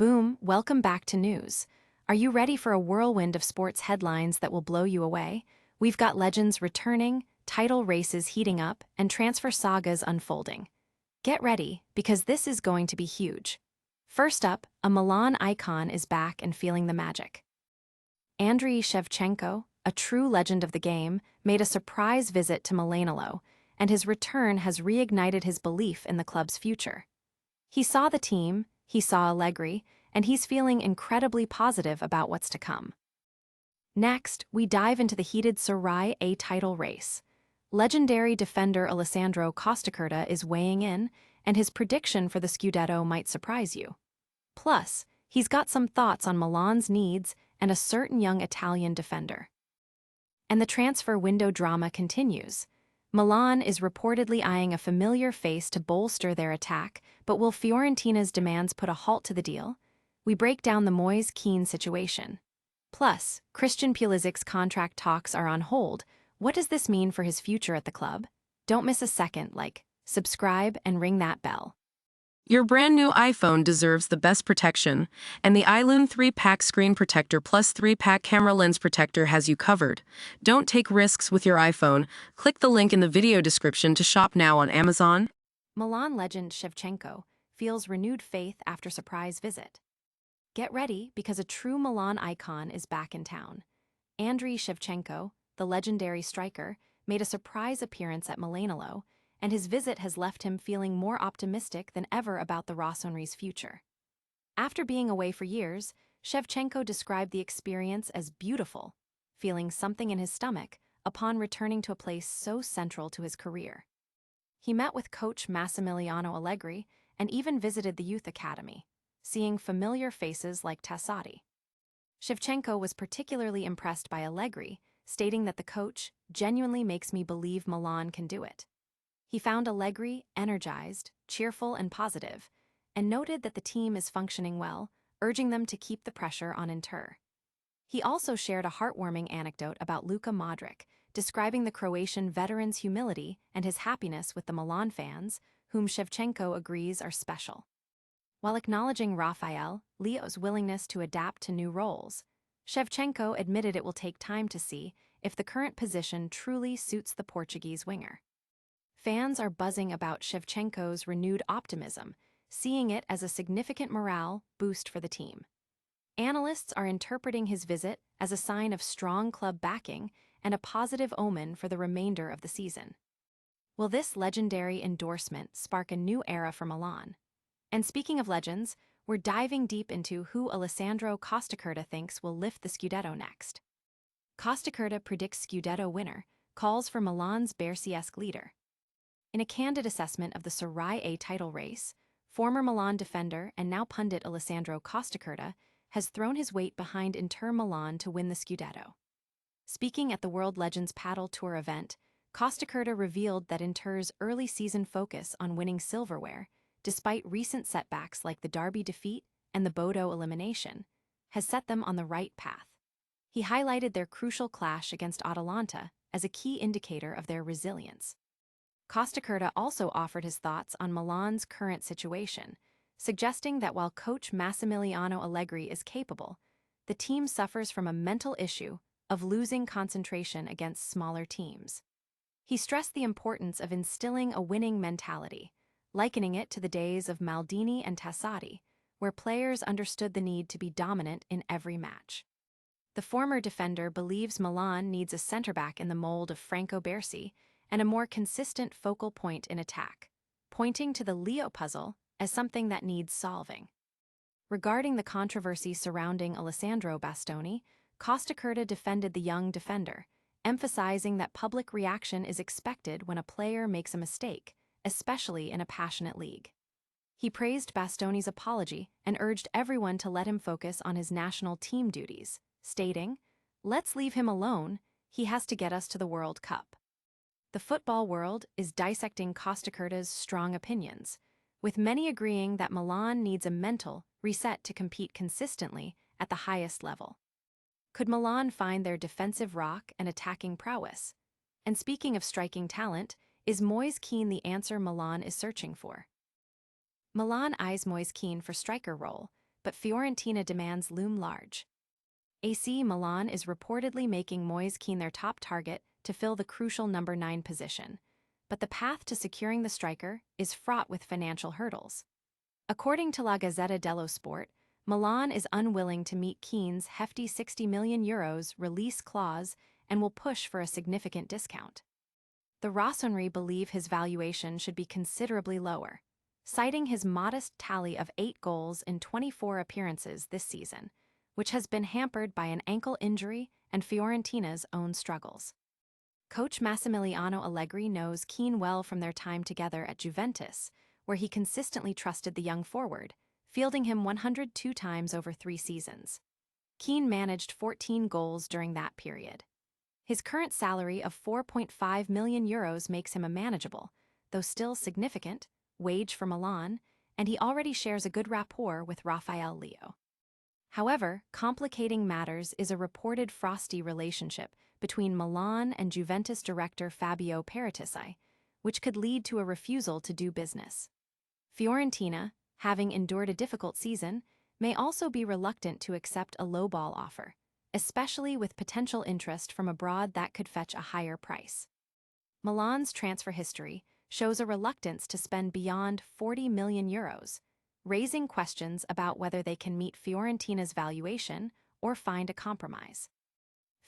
Boom, welcome back to news. Are you ready for a whirlwind of sports headlines that will blow you away? We've got legends returning, title races heating up, and transfer sagas unfolding. Get ready, because this is going to be huge. First up, a Milan icon is back and feeling the magic. Andriy Shevchenko, a true legend of the game, made a surprise visit to Milan, and his return has reignited his belief in the club's future. He saw the team, he saw Allegri, and he's feeling incredibly positive about what's to come. Next, we dive into the heated Serie A title race. Legendary defender Alessandro Costacurta is weighing in, and his prediction for the Scudetto might surprise you. Plus, he's got some thoughts on Milan's needs and a certain young Italian defender. And the transfer window drama continues. Milan is reportedly eyeing a familiar face to bolster their attack, but will Fiorentina's demands put a halt to the deal? We break down the Moise Kean situation. Plus, Christian Pulisic's contract talks are on hold. What does this mean for his future at the club? Don't miss a second, subscribe, and ring that bell. Your brand new iPhone deserves the best protection, and the iLume 3-pack screen protector plus 3-pack camera lens protector has you covered. Don't take risks with your iPhone. Click the link in the video description to shop now on Amazon. Milan legend Shevchenko feels renewed faith after surprise visit. Get ready, because a true Milan icon is back in town. Andriy Shevchenko, the legendary striker, made a surprise appearance at Milan, and his visit has left him feeling more optimistic than ever about the Rossoneri's future. After being away for years, Shevchenko described the experience as beautiful, feeling something in his stomach upon returning to a place so central to his career. He met with coach Massimiliano Allegri and even visited the youth academy, seeing familiar faces like Tassati. Shevchenko was particularly impressed by Allegri, stating that the coach genuinely makes me believe Milan can do it. He found Allegri energized, cheerful, and positive, and noted that the team is functioning well, urging them to keep the pressure on Inter. He also shared a heartwarming anecdote about Luka Modric, describing the Croatian veteran's humility and his happiness with the Milan fans, whom Shevchenko agrees are special. While acknowledging Rafael Leao's willingness to adapt to new roles, Shevchenko admitted it will take time to see if the current position truly suits the Portuguese winger. Fans are buzzing about Shevchenko's renewed optimism, seeing it as a significant morale boost for the team. Analysts are interpreting his visit as a sign of strong club backing and a positive omen for the remainder of the season. Will this legendary endorsement spark a new era for Milan? And speaking of legends, we're diving deep into who Alessandro Costacurta thinks will lift the Scudetto next. Costacurta predicts Scudetto winner, calls for Milan's Baresi-esque leader. In a candid assessment of the Serie A title race, former Milan defender and now pundit Alessandro Costacurta has thrown his weight behind Inter Milan to win the Scudetto. Speaking at the World Legends Paddle Tour event, Costacurta revealed that Inter's early season focus on winning silverware, despite recent setbacks like the Derby defeat and the Bodo elimination, has set them on the right path. He highlighted their crucial clash against Atalanta as a key indicator of their resilience. Costacurta also offered his thoughts on Milan's current situation, suggesting that while coach Massimiliano Allegri is capable, the team suffers from a mental issue of losing concentration against smaller teams. He stressed the importance of instilling a winning mentality, likening it to the days of Maldini and Tassati, where players understood the need to be dominant in every match. The former defender believes Milan needs a centre-back in the mold of Franco Baresi and a more consistent focal point in attack, pointing to the Leo puzzle as something that needs solving. Regarding the controversy surrounding Alessandro Bastoni, Costacurta defended the young defender, emphasizing that public reaction is expected when a player makes a mistake, especially in a passionate league. He praised Bastoni's apology and urged everyone to let him focus on his national team duties, stating, "Let's leave him alone, he has to get us to the World Cup." The football world is dissecting Costacurta's strong opinions, with many agreeing that Milan needs a mental reset to compete consistently at the highest level. Could Milan find their defensive rock and attacking prowess? And speaking of striking talent, is Moise Kean the answer Milan is searching for? Milan eyes Moise Kean for striker role, but Fiorentina demands loom large. AC Milan is reportedly making Moise Kean their top target to fill the crucial number 9 position, but the path to securing the striker is fraught with financial hurdles. According to La Gazzetta dello Sport, Milan is unwilling to meet Kean's hefty €60 million release clause and will push for a significant discount. The Rossoneri believe his valuation should be considerably lower, citing his modest tally of 8 goals in 24 appearances this season, which has been hampered by an ankle injury and Fiorentina's own struggles. Coach Massimiliano Allegri knows Kean well from their time together at Juventus, where he consistently trusted the young forward, fielding him 102 times over 3 seasons. Kean managed 14 goals during that period. His current salary of €4.5 million makes him a manageable, though still significant, wage for Milan, and he already shares a good rapport with Rafael Leo. However, complicating matters is a reported frosty relationship between Milan and Juventus director Fabio Paratici, which could lead to a refusal to do business. Fiorentina, having endured a difficult season, may also be reluctant to accept a lowball offer, especially with potential interest from abroad that could fetch a higher price. Milan's transfer history shows a reluctance to spend beyond €40 million, raising questions about whether they can meet Fiorentina's valuation or find a compromise.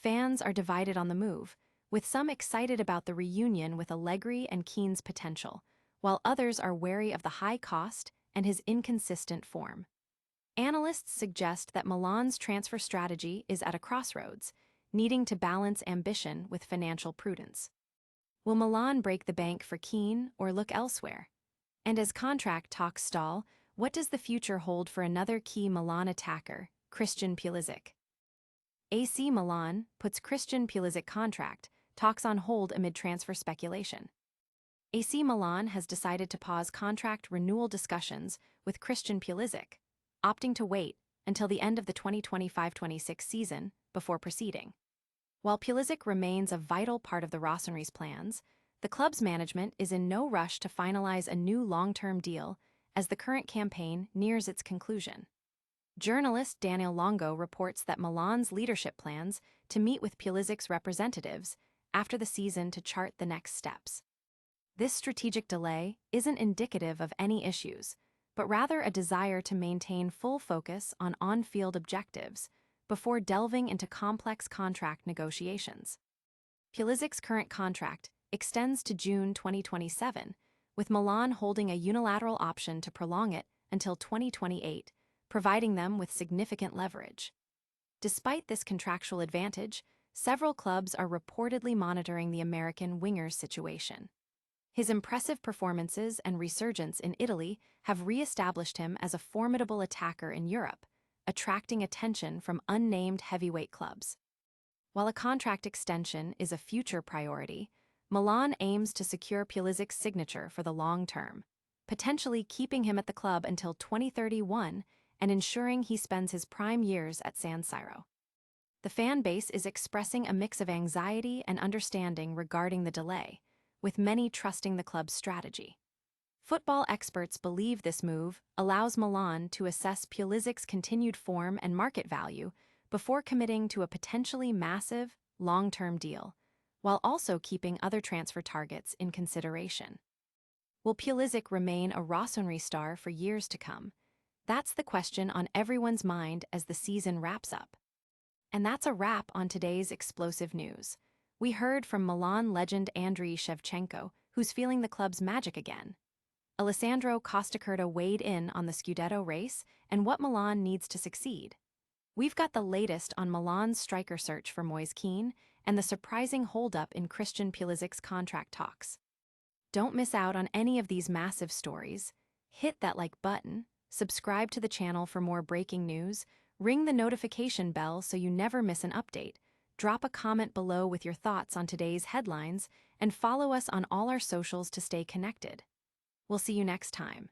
Fans are divided on the move, with some excited about the reunion with Allegri and Kean's potential, while others are wary of the high cost and his inconsistent form. Analysts suggest that Milan's transfer strategy is at a crossroads, needing to balance ambition with financial prudence. Will Milan break the bank for Kean or look elsewhere? And as contract talks stall, what does the future hold for another key Milan attacker, Christian Pulisic? AC Milan puts Christian Pulisic contract talks on hold amid transfer speculation. AC Milan has decided to pause contract renewal discussions with Christian Pulisic, opting to wait until the end of the 2025-26 season before proceeding. While Pulisic remains a vital part of the Rossoneri's plans, the club's management is in no rush to finalize a new long-term deal as the current campaign nears its conclusion. Journalist Daniel Longo reports that Milan's leadership plans to meet with Pulisic's representatives after the season to chart the next steps. This strategic delay isn't indicative of any issues, but rather a desire to maintain full focus on on-field objectives before delving into complex contract negotiations. Pulisic's current contract extends to June 2027, with Milan holding a unilateral option to prolong it until 2028, providing them with significant leverage. Despite this contractual advantage, several clubs are reportedly monitoring the American winger's situation. His impressive performances and resurgence in Italy have re-established him as a formidable attacker in Europe, attracting attention from unnamed heavyweight clubs. While a contract extension is a future priority, Milan aims to secure Pulisic's signature for the long term, potentially keeping him at the club until 2031 and ensuring he spends his prime years at San Siro. The fan base is expressing a mix of anxiety and understanding regarding the delay, with many trusting the club's strategy. Football experts believe this move allows Milan to assess Pulisic's continued form and market value before committing to a potentially massive, long-term deal, while also keeping other transfer targets in consideration. Will Pulisic remain a Rossoneri star for years to come? That's the question on everyone's mind as the season wraps up. And that's a wrap on today's explosive news. We heard from Milan legend Andriy Shevchenko, who's feeling the club's magic again. Alessandro Costacurta weighed in on the Scudetto race and what Milan needs to succeed. We've got the latest on Milan's striker search for Moise Kean and the surprising holdup in Christian Pulisic's contract talks. Don't miss out on any of these massive stories. Hit that like button, subscribe to the channel for more breaking news, ring the notification bell so you never miss an update, drop a comment below with your thoughts on today's headlines, and follow us on all our socials to stay connected. We'll see you next time.